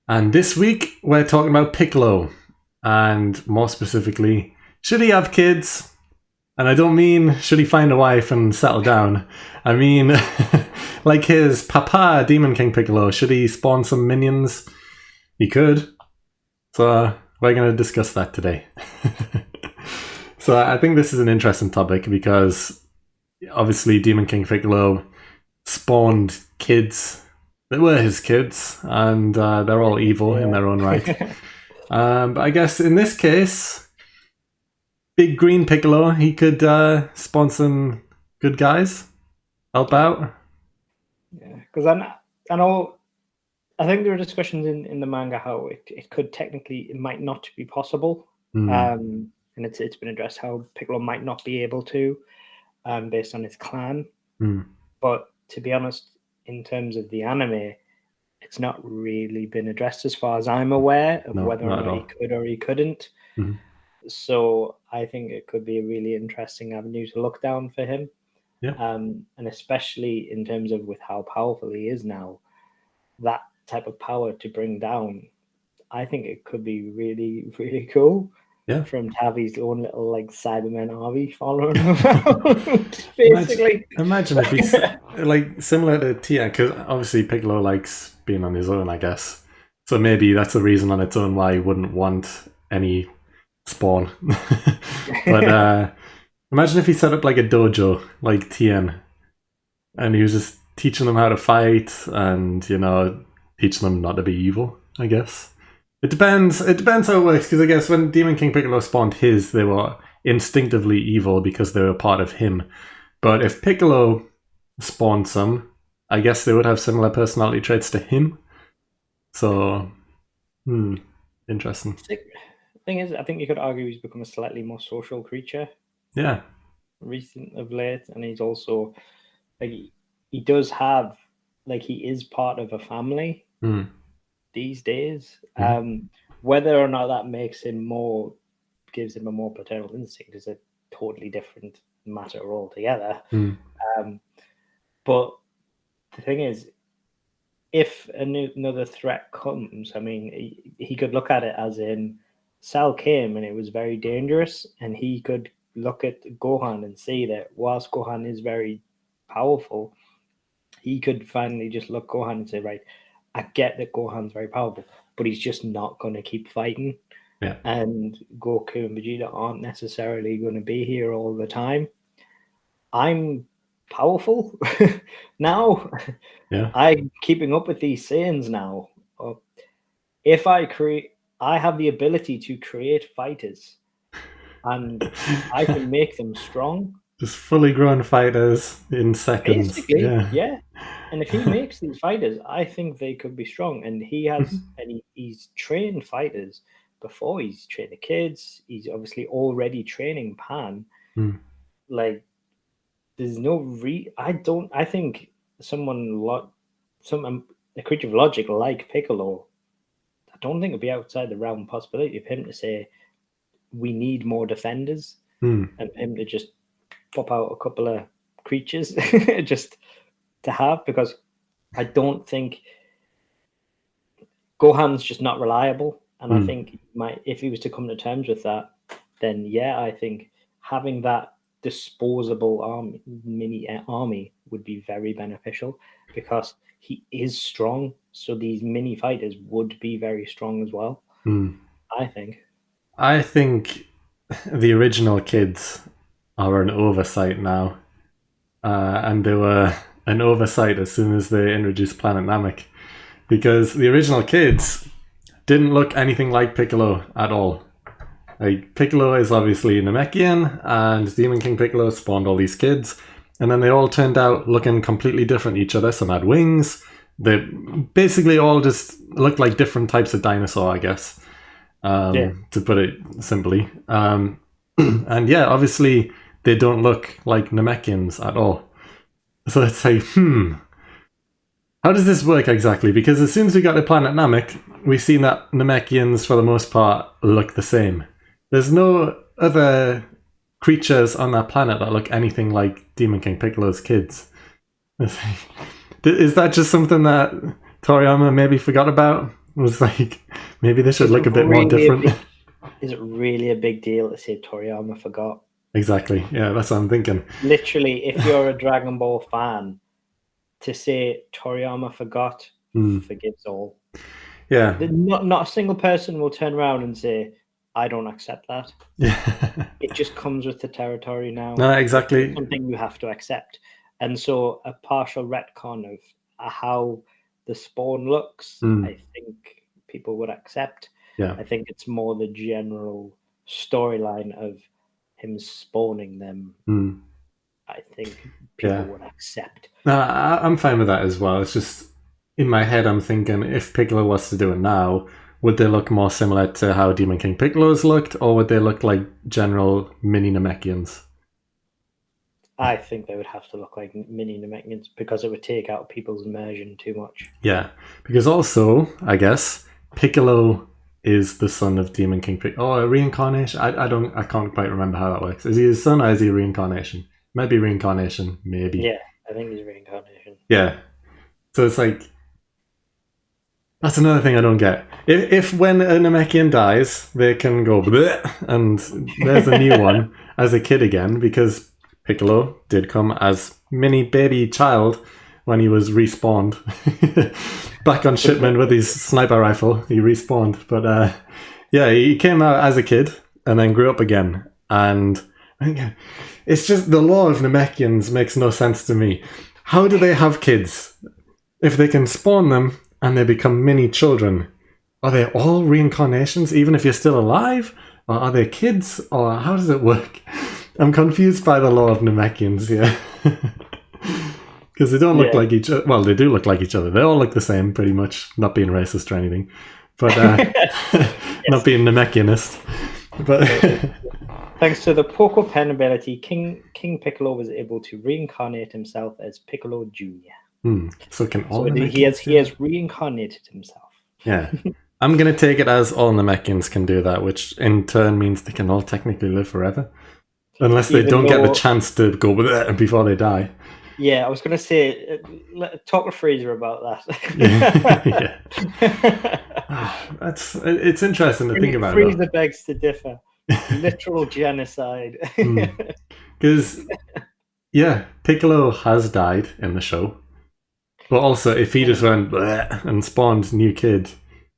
And this week we're talking about Piccolo, and more specifically, should he have kids? And I don't mean should he find a wife and settle down. I mean, like his papa, Demon King Piccolo, should he spawn some minions? He could. So we're going to discuss that today. So I think this is an interesting topic because obviously Demon King Piccolo spawned kids that were his kids, and they're all evil in their own right. But I guess in this case, Big Green Piccolo, he could spawn some good guys, help out. Yeah, because I know, I think there are discussions in the manga how it could technically, it might not be possible. And it's been addressed how Piccolo might not be able to, based on his clan. But to be honest, in terms of the anime, it's not really been addressed as far as I'm aware of whether or not he could or he couldn't. So I think it could be a really interesting avenue to look down for him. Yeah. And especially in terms of with how powerful he is now, that type of power to bring down, I think it could be really, really cool. Yeah. For him to have his own little like Cyberman army following him around, basically. Imagine if he's like similar to Tia, because obviously Piccolo likes being on his own, I guess. So maybe that's a reason on its own why he wouldn't want any spawn. But imagine if he set up like a dojo, like Tien, and he was just teaching them how to fight and, you know, teaching them not to be evil, I guess. It depends how it works, because I guess when Demon King Piccolo spawned his, they were instinctively evil because they were part of him. But if Piccolo spawned some, I guess they would have similar personality traits to him. So, interesting. The thing is, I think you could argue he's become a slightly more social creature. Yeah. Recent of late, and he's also like he does have like he is part of a family these days. Whether or not that makes him gives him a more paternal instinct is a totally different matter altogether. But the thing is, if another threat comes, I mean, he could look at it as in Cell came and it was very dangerous, and he could look at Gohan and see that whilst Gohan is very powerful, he could finally just look Gohan and say, right, I get that Gohan's very powerful, but he's just not going to keep fighting. Yeah. And Goku and Vegeta aren't necessarily going to be here all the time. I'm powerful now. Yeah. I'm keeping up with these Saiyans now. If I have the ability to create fighters, and I can make them strong. Just fully grown fighters in seconds. Basically, yeah. And if he makes these fighters, I think they could be strong. And he has, he's trained fighters before. He's trained the kids. He's obviously already training Pan. Like, there's no I think a creature of logic like Piccolo, I don't think it'd be outside the realm possibility of him to say, we need more defenders, and him to just pop out a couple of creatures just to have, because I don't think Gohan's just not reliable, and I think if he was to come to terms with that, then yeah, I think having that disposable mini army would be very beneficial, because he is strong, so these mini fighters would be very strong as well. I think the original kids are an oversight now, and they were an oversight as soon as they introduced Planet Namek, because the original kids didn't look anything like Piccolo at all. Like, Piccolo is obviously Namekian, and Demon King Piccolo spawned all these kids, and then they all turned out looking completely different to each other. Some had wings. They basically all just looked like different types of dinosaur, I guess. To put it simply. And yeah, obviously they don't look like Namekians at all. So it's like, how does this work exactly? Because as soon as we got to Planet Namek, we've seen that Namekians, for the most part, look the same. There's no other creatures on that planet that look anything like Demon King Piccolo's kids. Is that just something that Toriyama maybe forgot about? It was like, maybe they should look a bit more different. Is it really a big deal to say Toriyama forgot? Exactly. Yeah, that's what I'm thinking. Literally, if you're a Dragon Ball fan, to say Toriyama forgot forgives all. Yeah. Not a single person will turn around and say, I don't accept that. Yeah. It just comes with the territory now. No, exactly. It's something you have to accept. And so a partial retcon of how the spawn looks, I think people would accept. Yeah. I think it's more the general storyline of him spawning them. I think people would accept. No, I'm fine with that as well. It's just, in my head, I'm thinking, if Piccolo was to do it now, would they look more similar to how Demon King Piccolo's looked, or would they look like general mini Namekians? I think they would have to look like mini Namekians because it would take out people's immersion too much. Yeah, because also, I guess, Piccolo is the son of Demon King Piccolo. Oh, a reincarnation? I can't quite remember how that works. Is he his son or is he a reincarnation? Might be reincarnation, maybe. Yeah, I think he's reincarnation. Yeah. So it's like, that's another thing I don't get. If when a Namekian dies, they can go bleh, and there's a new one as a kid again, because Piccolo did come as mini baby child when he was respawned back on shipment with his sniper rifle. He respawned, but yeah, he came out as a kid and then grew up again. And it's just the law of Namekians makes no sense to me. How do they have kids if they can spawn them and they become mini children? Are they all reincarnations, even if you're still alive? Or are they kids? Or how does it work? I'm confused by the law of Namekians here. Because they don't look like each other. Well, they do look like each other. They all look the same, pretty much. Not being racist or anything. But not being Namekianist. But thanks to the Poco Pen ability, King Piccolo was able to reincarnate himself as Piccolo Jr. So can all he has reincarnated himself. Yeah. I'm going to take it as all Namekians can do that, which in turn means they can all technically live forever. Unless they don't get the chance to go with it before they die. Yeah, I was going to say, talk to Fraser about that. It's interesting to think about. Fraser begs to differ. Literal genocide. Because, yeah, Piccolo has died in the show. But also, if he just went bleh and spawned new kid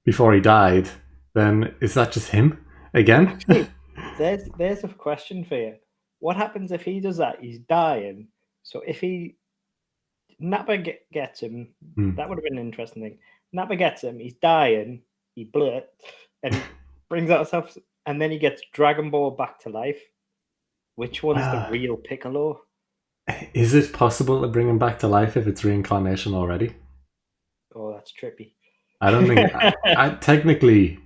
before he died, then is that just him again? There's a question for you. What happens if he does that? He's dying. So if Nappa gets him, that would have been an interesting thing. Nappa gets him, he's dying, he blurt, and brings out himself, and then he gets Dragon Ball back to life. Which one's the real Piccolo? Is it possible to bring him back to life if it's reincarnation already? Oh, that's trippy. I don't think... technically,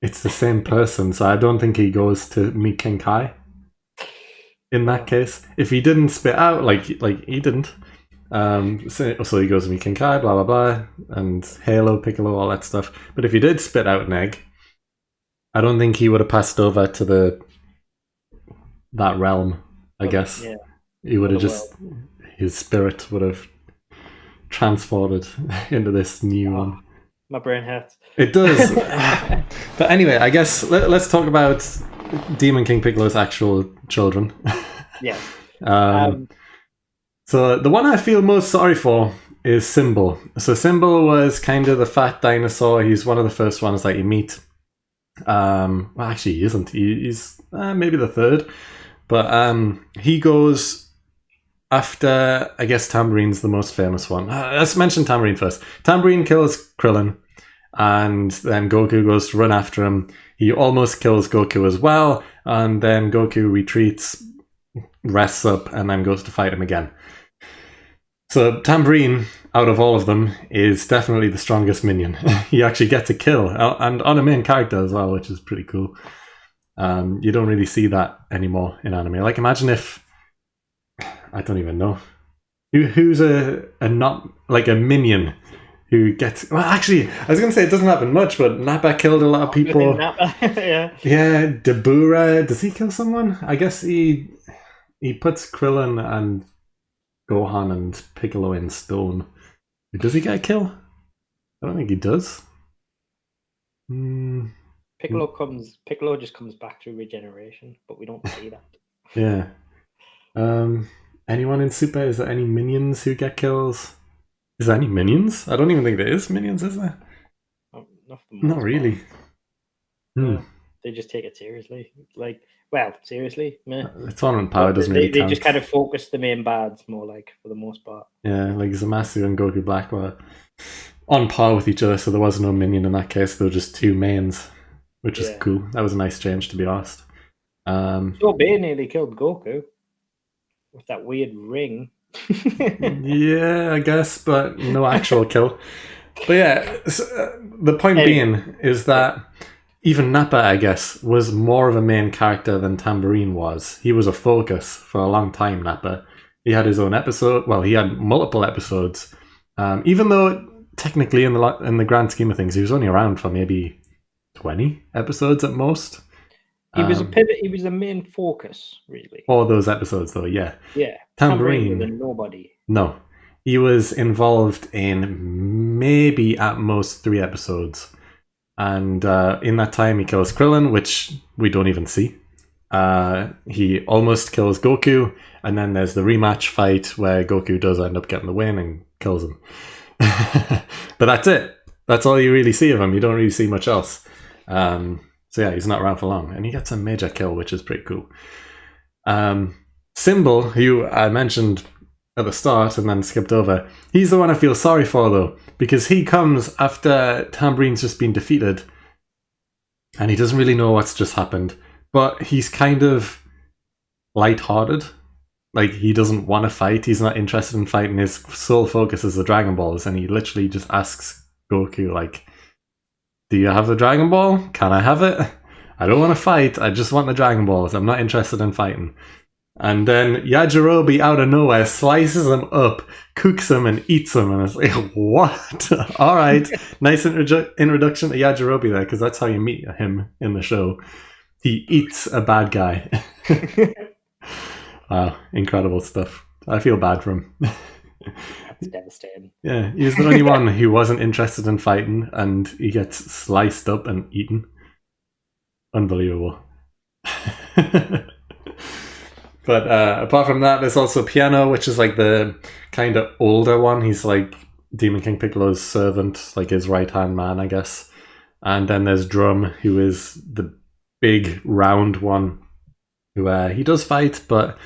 it's the same person, so I don't think he goes to meet King Kai. In that case, if he didn't spit out, like he didn't, so he goes to meet King Kai, blah blah blah, and Heeroh, Piccolo, all that stuff. But if he did spit out an egg, I don't think he would have passed over to that realm. I guess he would have just his spirit would have transported into this new one. My brain hurts. It does. But anyway, I guess let's talk about Demon King Piccolo's actual children. Yes. So the one I feel most sorry for is Symbol. So Symbol was kind of the fat dinosaur. He's one of the first ones that you meet. Well, actually, he isn't. He's maybe the third. But he goes after, I guess, Tamborine's the most famous one. Let's mention Tamborine first. Tamborine kills Krillin. And then Goku goes to run after him. He almost kills Goku as well. And then Goku retreats, rests up, and then goes to fight him again. So Tamborine, out of all of them, is definitely the strongest minion. He actually gets a kill. And on a main character as well, which is pretty cool. You don't really see that anymore in anime. Like, imagine if... I don't even know. Who's a not... like a minion... who gets... Well, actually, I was going to say it doesn't happen much, but Nappa killed a lot of people. Yeah, Dabura, does he kill someone? I guess he puts Krillin and Gohan and Piccolo in stone. Does he get a kill? I don't think he does. Mm, Piccolo just comes back through regeneration, but we don't see that. yeah. Anyone in Super? Is there any minions who get kills? Is there any minions? I don't even think there is minions, is there? Not for the Not most really. part. No, they just take it seriously. Like, well, seriously, meh. The tournament power doesn't really They count. just kind of focus the main bads more, like, for the most part. Yeah, like Zamasu and Goku Black were on par with each other, so there was no minion in that case. There were just two mains, which is cool. That was a nice change, to be honest. Sorbet nearly killed Goku with that weird ring. Yeah, I guess, but no actual kill. But yeah, the point being is that even Nappa, I guess, was more of a main character than Tambourine was. He was a focus for a long time, Nappa. He had his own episode. Well, he had multiple episodes. Even though technically in the grand scheme of things, he was only around for maybe 20 episodes at most. He was a pivot. He was the main focus, really. All those episodes, though, yeah. Yeah. Tambourine was a nobody. No. He was involved in maybe at most 3 episodes. And in that time, he kills Krillin, which we don't even see. He almost kills Goku, and then there's the rematch fight where Goku does end up getting the win and kills him. But that's it. That's all you really see of him. You don't really see much else. So yeah, he's not around for long. And he gets a major kill, which is pretty cool. Symbol, who I mentioned at the start and then skipped over, he's the one I feel sorry for, though, because he comes after Tambourine's just been defeated and he doesn't really know what's just happened, but he's kind of lighthearted. Like, he doesn't want to fight, he's not interested in fighting, his sole focus is the Dragon Balls, and he literally just asks Goku, like, do you have the Dragon Ball? Can I have it? I don't want to fight, I just want the Dragon Balls, I'm not interested in fighting. And then Yajirobe out of nowhere slices him up, cooks him, and eats him. And it's like, what? All right. Nice introduction to Yajirobe there, because that's how you meet him in the show. He eats a bad guy. Wow, incredible stuff. I feel bad for him. That's devastating. Yeah, he's the only one who wasn't interested in fighting, and he gets sliced up and eaten. Unbelievable. But apart from that, there's also Piano, which is like the kind of older one. He's like Demon King Piccolo's servant, like his right-hand man, I guess. And then there's Drum, who is the big round one, who he does fight, but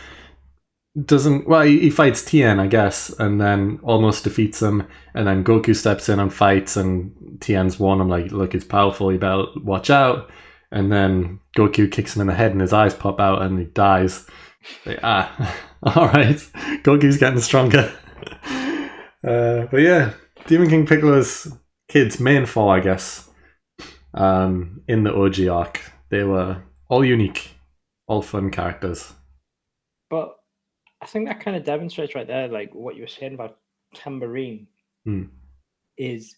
doesn't... Well, he fights Tien, I guess, and then almost defeats him. And then Goku steps in and fights, and Tien's won. I'm like, look, it's powerful, you better watch out. And then Goku kicks him in the head, and his eyes pop out, and he dies. Like, alright, Goku's getting stronger. But yeah, Demon King Piccolo's kids, main 4, I guess, in the OG arc, they were all unique, all fun characters. But I think that kind of demonstrates right there, like what you were saying about Tambourine, is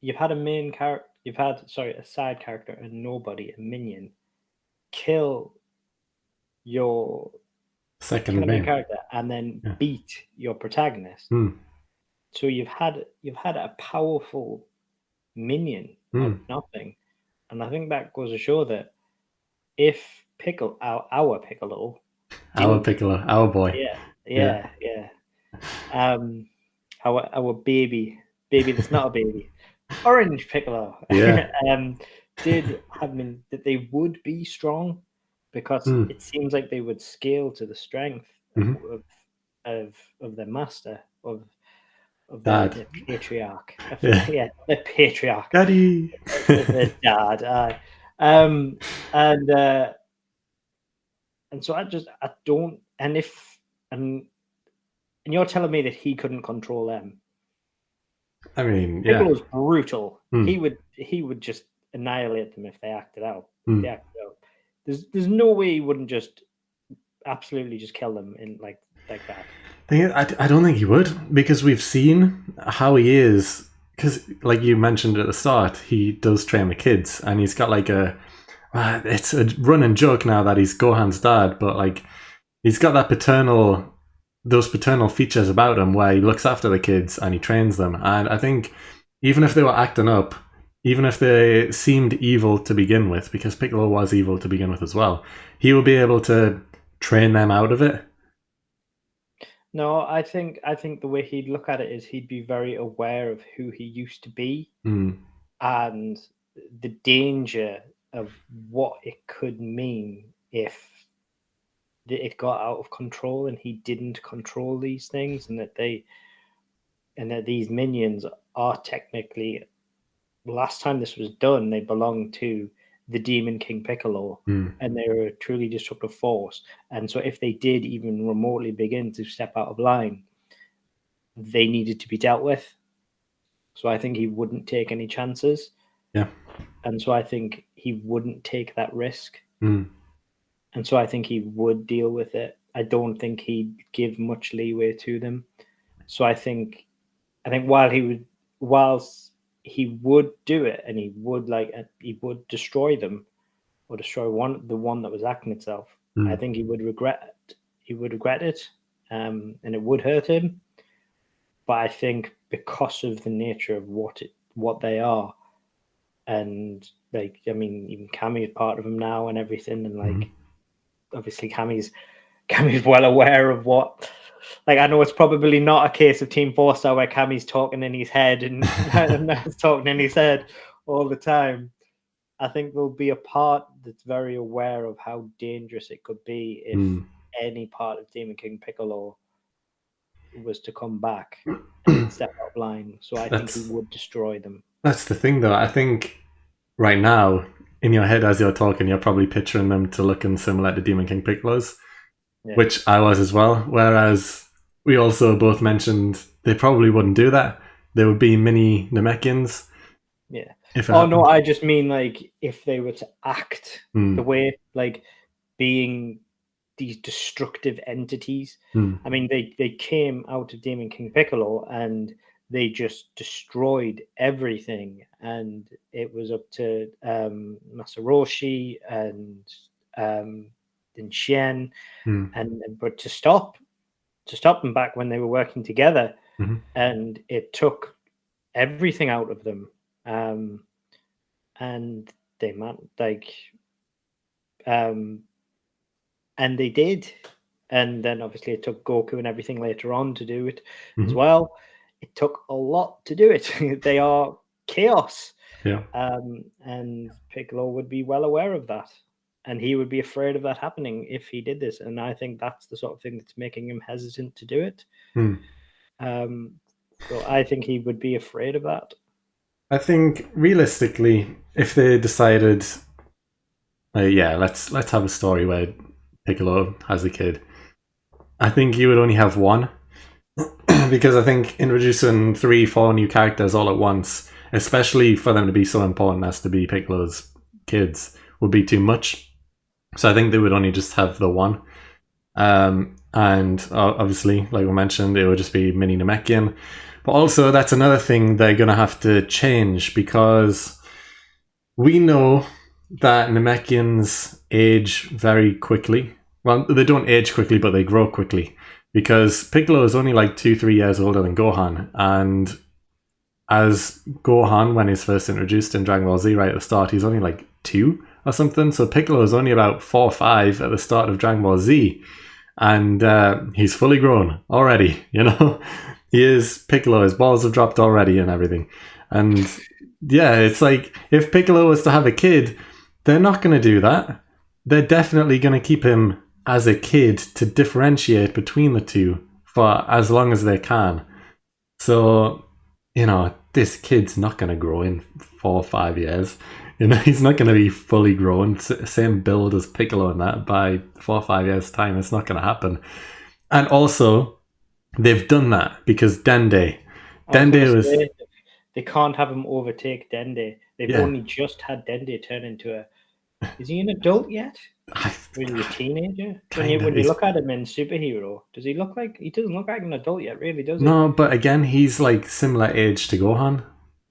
you've had a main character, a side character, a nobody, a minion, kill your second main character and then beat your protagonist. So you've had a powerful minion of nothing, and I think that goes to show that if Piccolo, our Piccolo, our boy, our baby that's not a baby, Orange Piccolo, did have that they would be strong, because it seems like they would scale to the strength of their master, of the patriarch. The patriarch. Daddy. The dad. And so I don't. And you're telling me that he couldn't control them. I mean, Piccolo's brutal. He would just annihilate them if they acted out. There's no way he wouldn't just absolutely just kill them in like that. I don't think he would, because we've seen how he is. Because, like you mentioned at the start, he does train the kids, and he's got like it's a running joke now that he's Gohan's dad, but like he's got those paternal features about him where he looks after the kids and he trains them. And I think even if they were acting up, even if they seemed evil to begin with, because Piccolo was evil to begin with as well, he will be able to train them out of it. No, I think the way he'd look at it is he'd be very aware of who he used to be and the danger of what it could mean if it got out of control and he didn't control these things, and that these minions are technically, last time this was done, they belonged to the Demon King Piccolo, and they were a truly destructive force. And so, if they did even remotely begin to step out of line, they needed to be dealt with. So, I think he wouldn't take any chances. Yeah. And so, I think he wouldn't take that risk. Mm. And so, I think he would deal with it. I don't think he'd give much leeway to them. So, I think whilst he would do it, and he would destroy them, or destroy the one that was acting itself. I think he would regret it, and it would hurt him. But I think because of the nature of what they are, and even Cammy is part of them now and everything, and obviously Cammy's well aware of what. Like, I know it's probably not a case of Team Four Star where Cammy's talking in his head and Nat's talking in his head all the time. I think there'll be a part that's very aware of how dangerous it could be if any part of Demon King Piccolo was to come back and step out of line. So I think he would destroy them. That's the thing, though. I think right now, in your head as you're talking, you're probably picturing them to looking similar to Demon King Piccolos, which I was as well. Whereas we also both mentioned they probably wouldn't do that. They would be mini Namekians. Yeah. No, I just mean like if they were to act the way, like being these destructive entities. I mean, they came out of Demon King Piccolo and they just destroyed everything, and it was up to Masaroshi and Din Xian, but to stop them back when they were working together, and it took everything out of them, and they and they did. And then obviously it took Goku and everything later on to do it as well. It took a lot to do it. They are chaos. Yeah. And Piccolo would be well aware of that. And he would be afraid of that happening if he did this. And I think that's the sort of thing that's making him hesitant to do it. So I think he would be afraid of that. I think realistically, if they decided, let's have a story where Piccolo has a kid, I think you would only have one. Because I think introducing 3-4 new characters all at once, especially for them to be so important as to be Piccolo's kids, would be too much. So I think they would only just have the one. And obviously, like we mentioned, it would just be mini Namekian. But also, that's another thing they're going to have to change, because we know that Namekians age very quickly. Well, they don't age quickly, but they grow quickly. Because Piccolo is only like 2-3 years older than Gohan. And as Gohan, when he's first introduced in Dragon Ball Z right at the start, he's only like 2 or something. So Piccolo is only about 4 or 5 at the start of Dragon Ball Z. And he's fully grown already, you know? He is Piccolo, his balls have dropped already and everything. And yeah, it's like, if Piccolo was to have a kid, they're not going to do that. They're definitely going to keep him as a kid to differentiate between the two for as long as they can. So, you know, this kid's not going to grow in 4 or 5 years. You know, he's not going to be fully grown, same build as Piccolo and that, by 4 or 5 years' time. It's not going to happen. And also, they've done that because Dende was... They can't have him overtake Dende. They've only just had Dende turn into a... Is he an adult yet? Really a teenager? When you look at him in Superhero, does he look like... He doesn't look like an adult yet, really, does he? No, but again, he's like similar age to Gohan.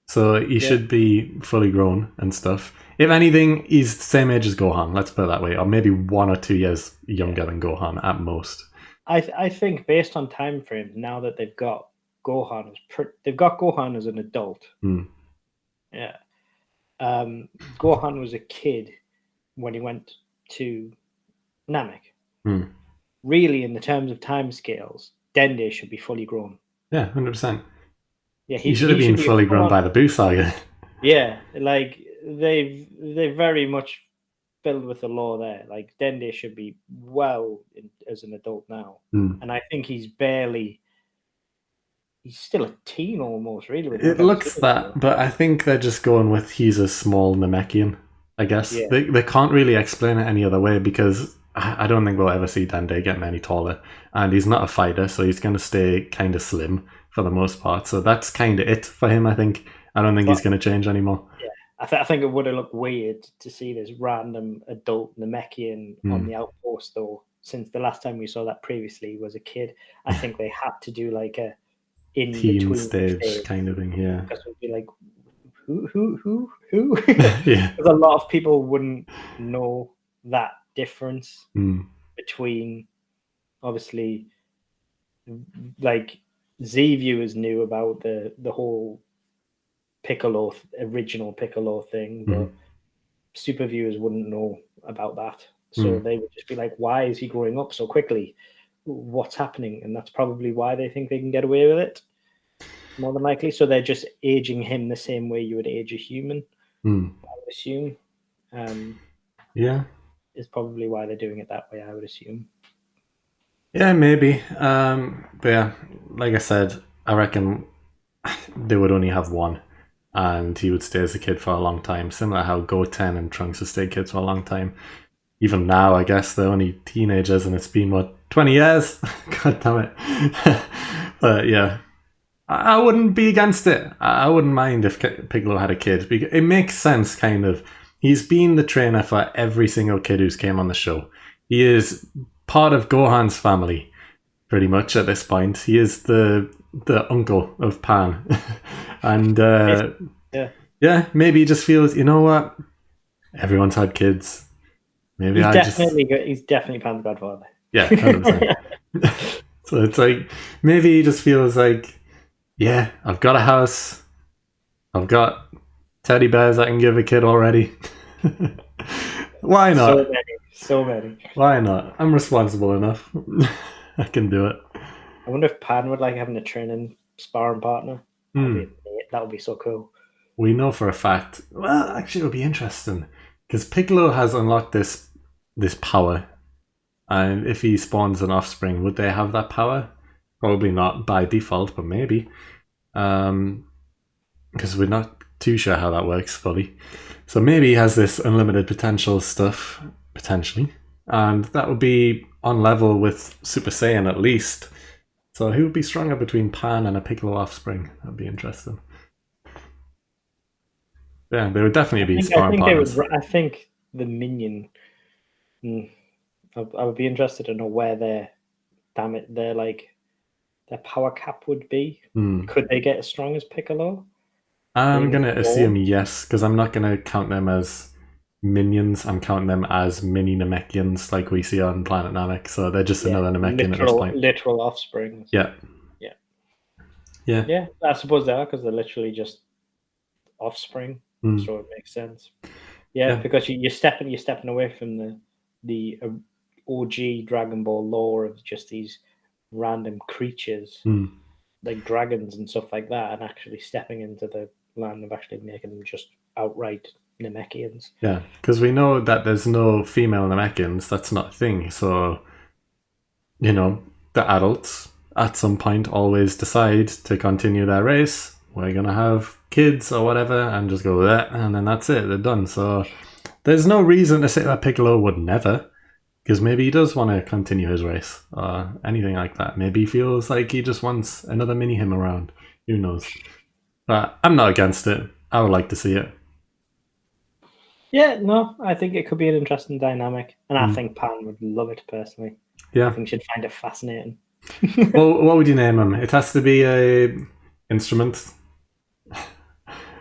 So he should be fully grown and stuff. If anything, he's the same age as Gohan, let's put it that way. Or maybe 1 or 2 years younger than Gohan at most. I think based on time frames, now that they've got Gohan as an adult. Yeah. Gohan was a kid when he went to Namek. Really, in the terms of timescales, Dende should be fully grown. Yeah, 100%. Yeah, he should have been fully grown by the Buu Saga. Yeah, like they very much filled with the lore there. Like Dende should be as an adult now, and I think he's still a teen almost. Really, it looks that, but I think they're just going with he's a small Namekian. I guess they can't really explain it any other way because I don't think we'll ever see Dende getting any taller, and he's not a fighter, so he's going to stay kind of slim for the most part. So that's kind of it for him. I think. I don't think he's going to change anymore. Yeah, I think it would have looked weird to see this random adult Namekian on the outpost, though. Since the last time we saw that previously was a kid, I think they had to do like a in-between stage kind of thing. Yeah, because it would be like, who? Yeah, because a lot of people wouldn't know that difference between, obviously, like Z viewers knew about the whole original Piccolo thing, but super viewers wouldn't know about that. So they would just be like, why is he growing up so quickly? What's happening? And that's probably why they think they can get away with it, more than likely. So they're just aging him the same way you would age a human, I would assume. Yeah. Is probably why they're doing it that way, I would assume. Yeah, maybe. But yeah, like I said, I reckon they would only have one, and he would stay as a kid for a long time, similar to how Goten and Trunks have stayed kids for a long time. Even now, I guess they're only teenagers, and it's been, 20 years? God damn it. But yeah, I wouldn't be against it. I wouldn't mind if Piccolo had a kid, because it makes sense, kind of. He's been the trainer for every single kid who's came on the show. He is part of Gohan's family, pretty much, at this point. He is the uncle of Pan. And yeah, maybe he just feels, you know what? Everyone's had kids. Maybe he's definitely Pan's godfather. Yeah, 100%. So it's like, maybe he just feels like, yeah, I've got a house. I've got teddy bears I can give a kid already. Why not? So many. Why not? I'm responsible enough. I can do it. I wonder if Pan would like having a training sparring partner. That would be so cool. We know for a fact. Well, actually, it would be interesting because Piccolo has unlocked this power, and if he spawns an offspring, would they have that power? Probably not by default, but maybe. Because we're not too sure how that works fully. So maybe he has this unlimited potential stuff, potentially. And that would be on level with Super Saiyan at least. So who would be stronger between Pan and a Piccolo offspring? That'd be interesting. Yeah, they would definitely be sparring partners. I think the minion... I would be interested to know where their power cap would be. Could they get as strong as Piccolo? I'm going to assume yes, because I'm not going to count them as minions. I'm counting them as mini Namekians like we see on Planet Namek. So they're just another Namekian at this point. Literal offspring. Yeah. I suppose they are, because they're literally just offspring. So it makes sense. Yeah, because you're stepping away from the OG Dragon Ball lore of just these random creatures like dragons and stuff like that, and actually stepping into the land of actually making them just outright Namekians. Yeah, because we know that there's no female Namekians. That's not a thing. So, the adults at some point always decide to continue their race. We're going to have kids or whatever and just go with that, and then that's it. They're done. So there's no reason to say that Piccolo would never, because maybe he does want to continue his race or anything like that. Maybe he feels like he just wants another mini-him around. Who knows? But I'm not against it. I would like to see it. Yeah, no, I think it could be an interesting dynamic. And I think Pan would love it, personally. Yeah. I think she'd find it fascinating. Well, what would you name him? It has to be a instrument.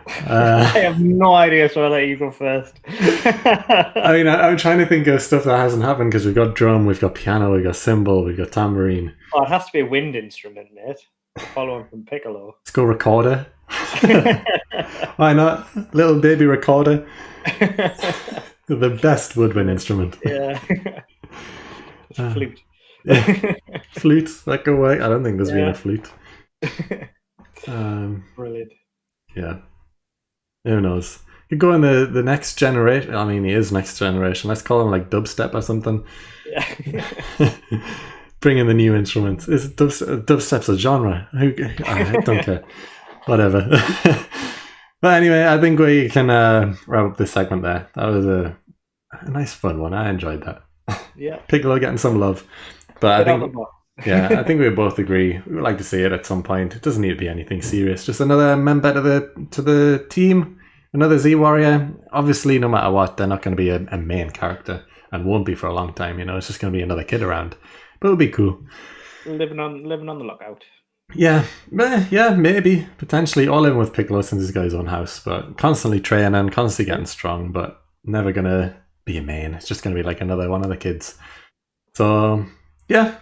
I have no idea, so I'll let you go first. I mean, I'm trying to think of stuff that hasn't happened, because we've got drum, we've got piano, we've got cymbal, we've got tambourine. Oh, it has to be a wind instrument, mate. Following from Piccolo. Let's go recorder. Why not? Little baby recorder. The best woodwind instrument. Yeah. Flute. Yeah. Flute. That go away. I don't think there's been Yeah. a flute. Brilliant. Yeah. Who knows? Could go in the next generation. I mean, he is next generation. Let's call him like dubstep or something. Yeah. Bring in the new instruments. Is dubstep's a genre? I don't care. Whatever. But anyway, I think we can wrap up this segment there. That was a nice, fun one. I enjoyed that. Yeah. Piccolo getting some love, but I think I think we both agree we would like to see it at some point. It doesn't need to be anything serious. Just another member to the team, another Z Warrior. Obviously, no matter what, they're not going to be a main character and won't be for a long time. It's just going to be another kid around, but it'll be cool. Living on the lookout. Yeah, maybe potentially all in with Piccolo since he's got his own house, but constantly training, constantly getting strong, but never gonna be a main. It's just gonna be like another one of the kids. So yeah,